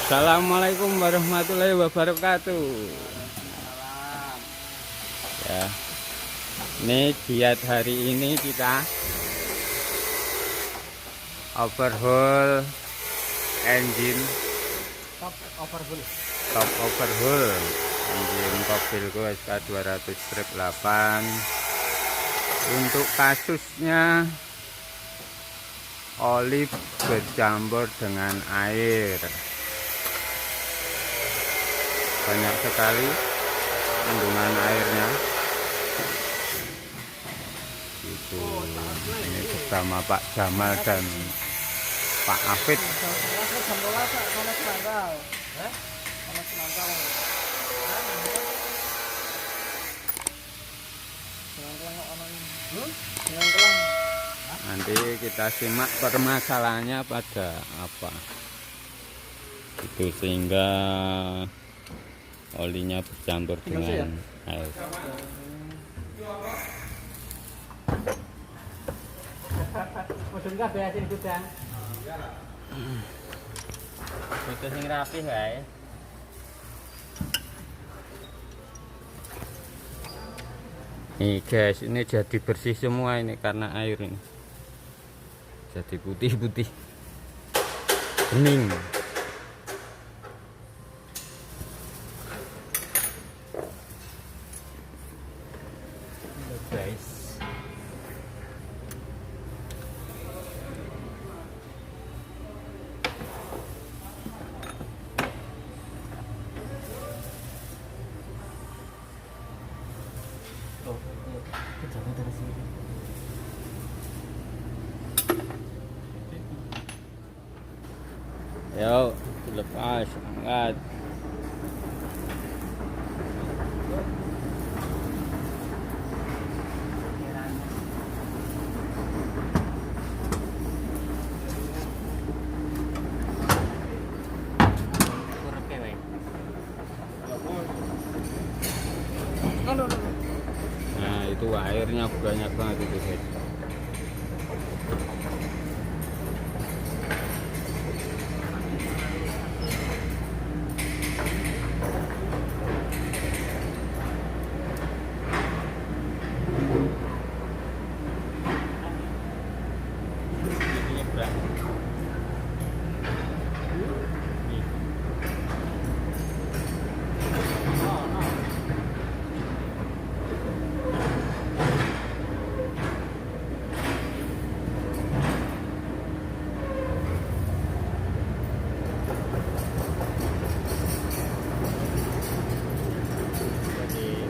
Assalamualaikum warahmatullahi wabarakatuh. Ya, ini giat hari ini kita overhaul engine, top overhaul engine mobilku SK 200-8. Untuk kasusnya oli bercampur dengan air, banyak sekali kandungan airnya. Itu ini bersama Pak Jamal dan Pak Afid. Nanti kita simak permasalahannya pada apa itu sehingga olinya bercampur dengan air. Itu sing rapi kae. Nih guys, ini jadi bersih semua ini karena air ini. Jadi putih-putih, bening. Guys. Oh, kejamnya dari sini. Yuk, dilepas, angkat. Nah, itu airnya banyak banget itu guys.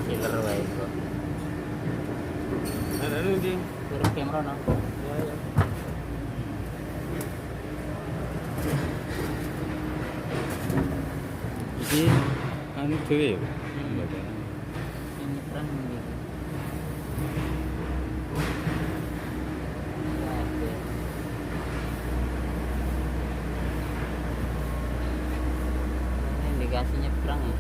Killer wae kok. Lalu di Turun kamera no. ini anu dewe ya. Ini terang ini. Indikasinya perang ya.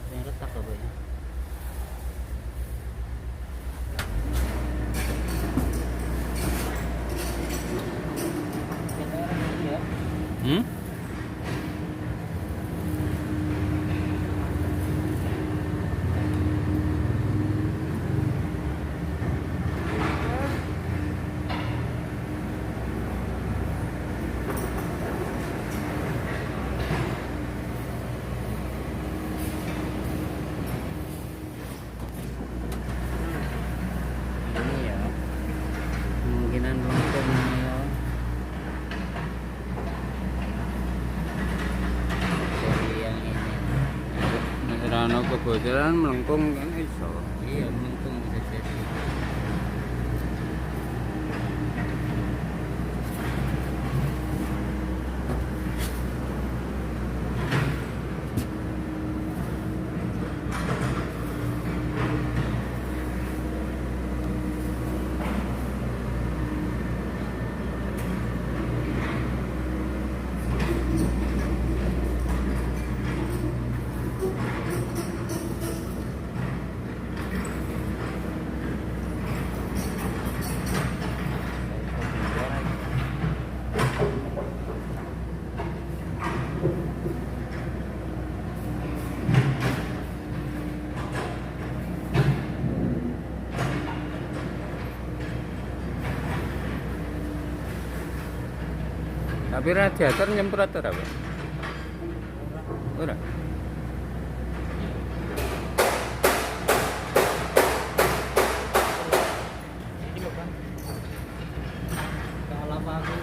Yang retak apa ya? Hmm? Ini ya. Kemungkinan melengkung ini ya. Dari yang ini. Nah, ana kebocoran melengkung kan iso. Iya, melengkung bisa jadi. Tapi radiator nyemprot ora, Pak? Ora. Ini loh Bang. Kalau lama aku.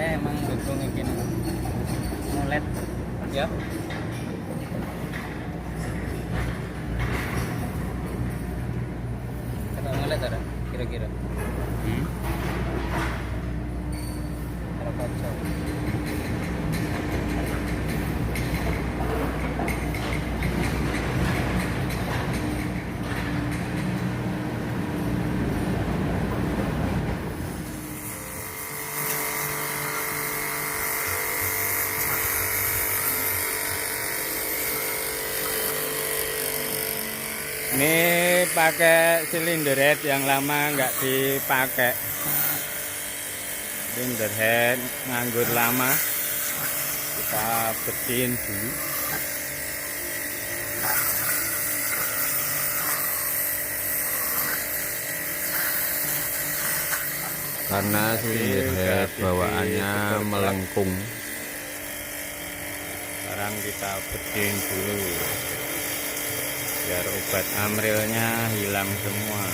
Emang dukung ini mulet ya. Kata mulet ada kira-kira. Kalau kacau. Ini pakai silinder head yang lama nggak dipakai. Silinder head nganggur lama. Kita bersihin dulu. Karena silinder head bawaannya melengkung. Sekarang kita bersihin dulu. Biar obat amrilnya hilang semua.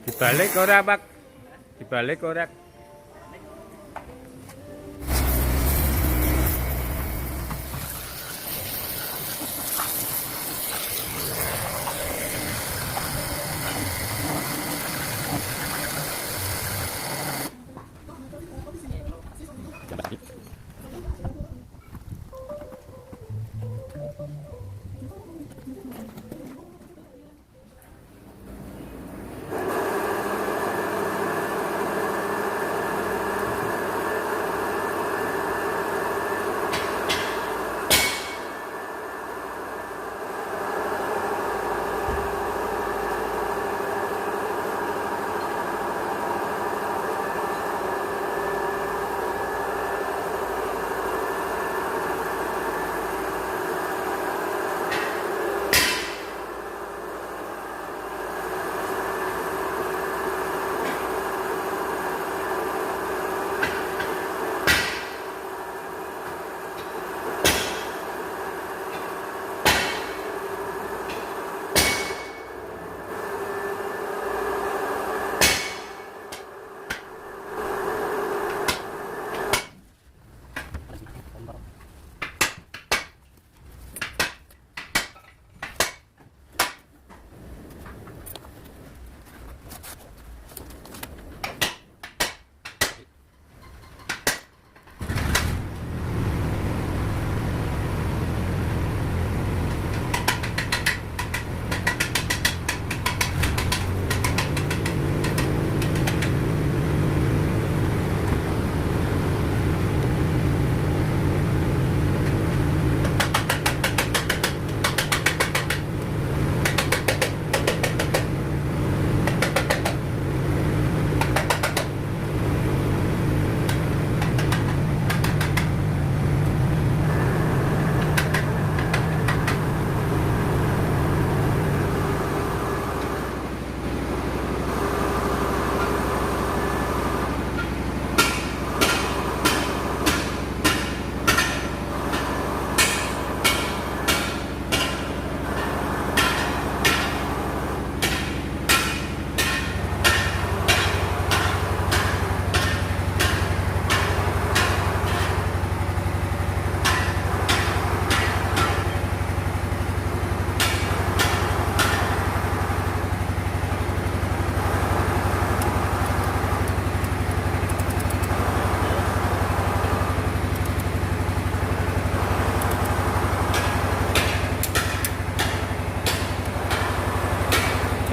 Dibalik ora, Pak? Dibalik ora?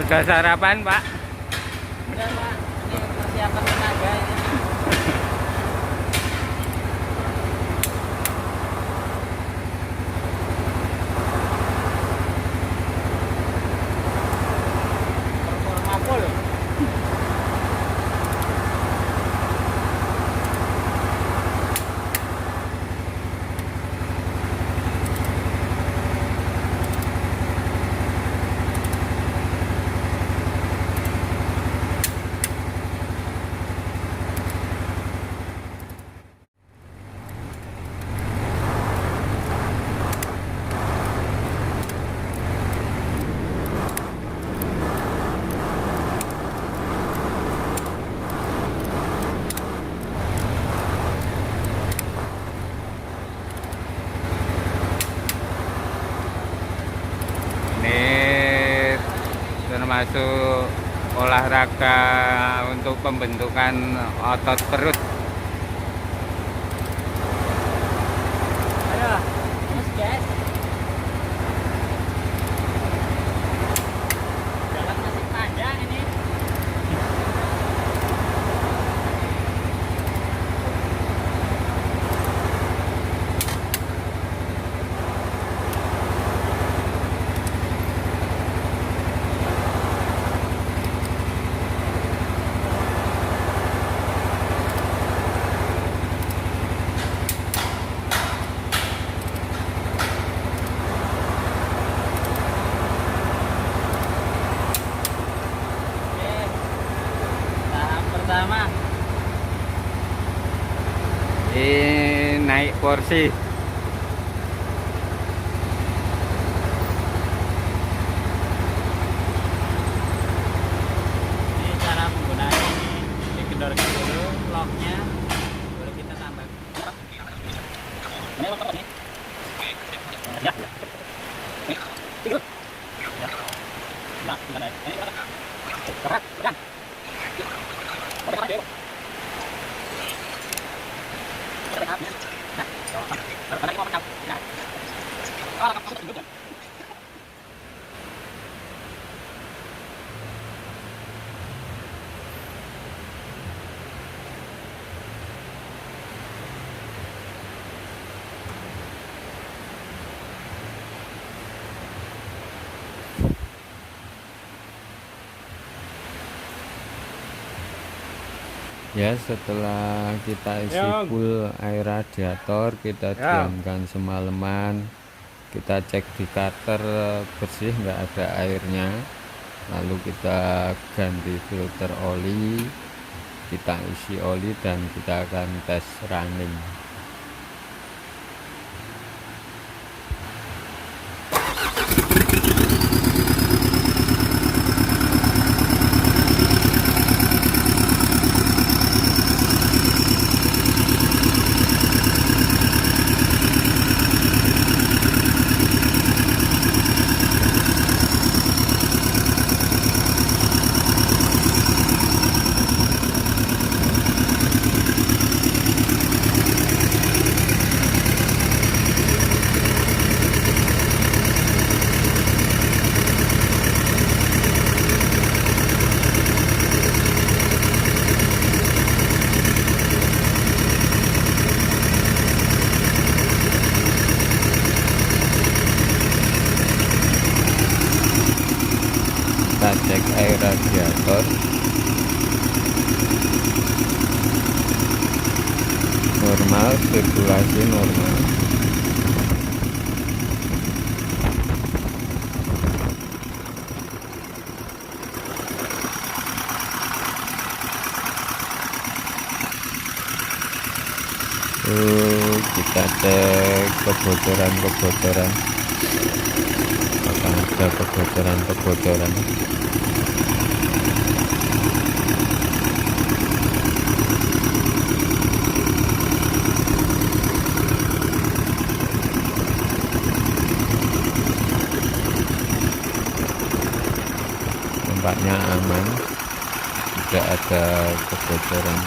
Sudah sarapan, Pak? Udah Pak, ini persiapan tenaga ini. Performa full. Ini termasuk olahraga untuk pembentukan otot perut. Ayo, terus guys. Jalan masih panjang ini. Oke, tahap pertama. Ini naik porsi. Ini cara menggunakan ini digedorkan dulu locknya, baru kita tambah. Ini lock ini. Ya. Tidur. Ya. Nah, gimana? Ini gimana? Berat, berat. Berat, berat. Berat. Nah, berat ini mau macam. Nah. Oh, kamu tidur ya? Ya, setelah kita isi Ya. full air radiator, kita Ya. diamkan semalaman. Kita cek di cutter bersih, nggak ada airnya. Lalu kita ganti filter oli, kita isi oli, dan kita akan tes running. Kita cek air radiator, normal, sirkulasi normal. Kita cek kebocoran, apakah ada kebocoran. Nampaknya aman, tidak ada kebocoran.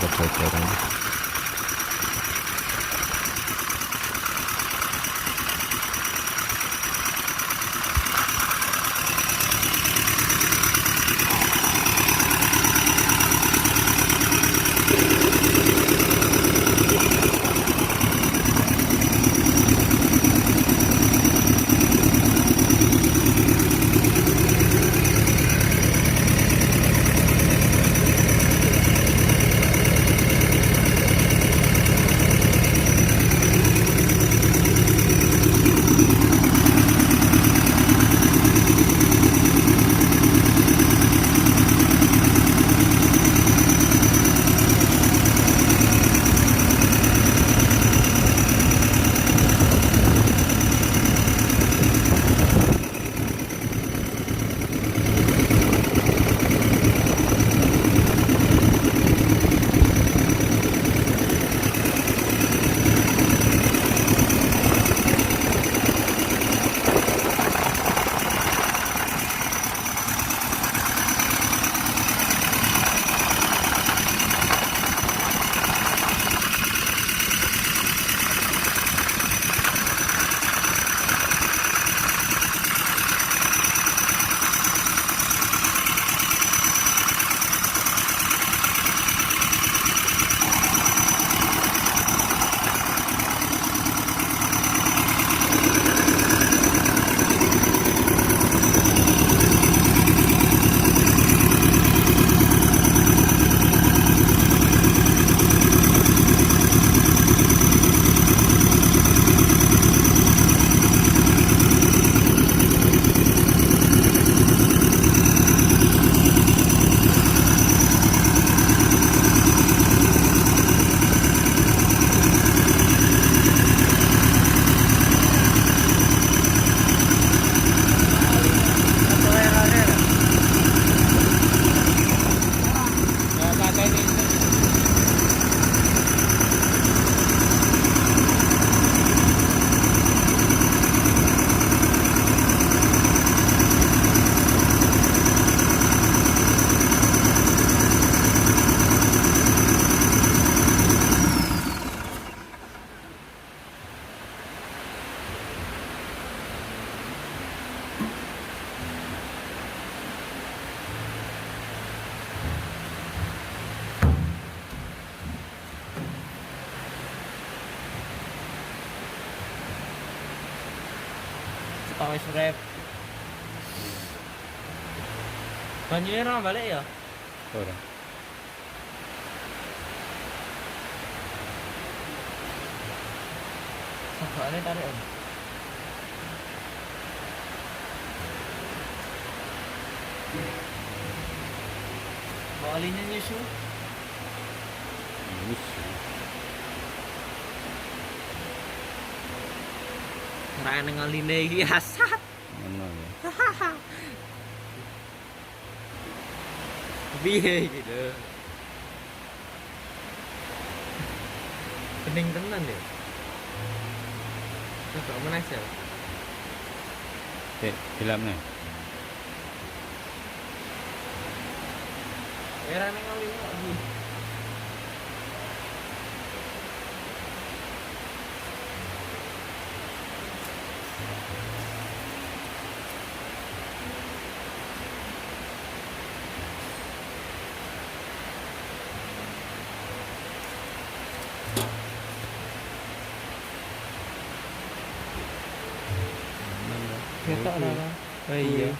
voice rap. Banyune ora balik ya? Ora. Sakane tarik om. Balinya nyusu. Wis. Ora nang aline iki asat. Ngono ya. Piye gitu. Pening tenan ya. Coba meneh sel. Filmnya. Ora nang aline iki. Ketok ora. Oh iya.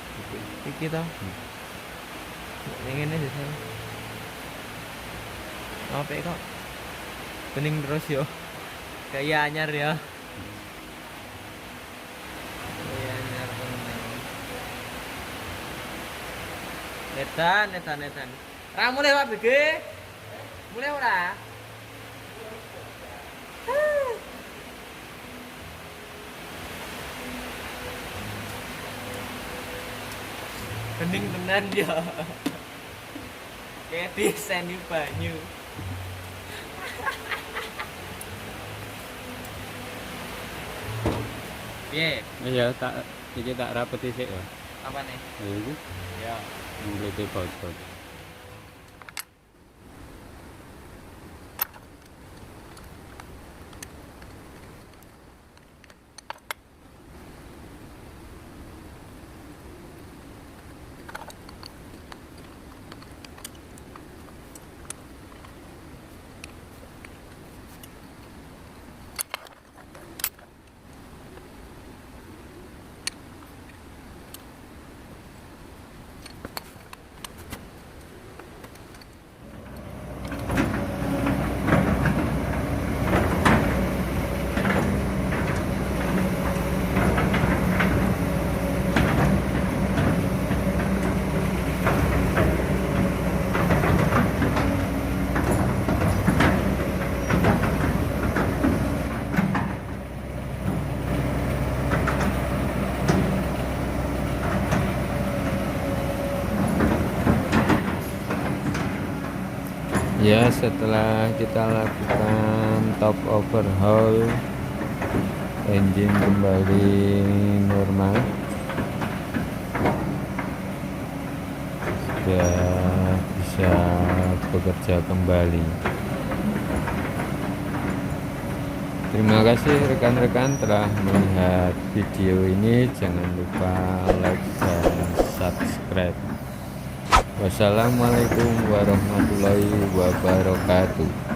Iki to. Ning ngene sih. Apa kok? Bening terus yo. Kayak anyar ya. Kayak anyar tenan. Etan. Ra mulai wae BG. Mulai ora? Bening tenan ya. Kayak desain di banyu. Piye? Iya, iki tak rapeti sik ya. Apa nih? Ya iki Ya. nglete baut-baut. Ya, setelah kita lakukan top overhaul, engine kembali normal, sudah bisa bekerja kembali. Terima kasih rekan-rekan telah melihat video ini. Jangan lupa like dan subscribe. Wassalamualaikum warahmatullahi wabarakatuh.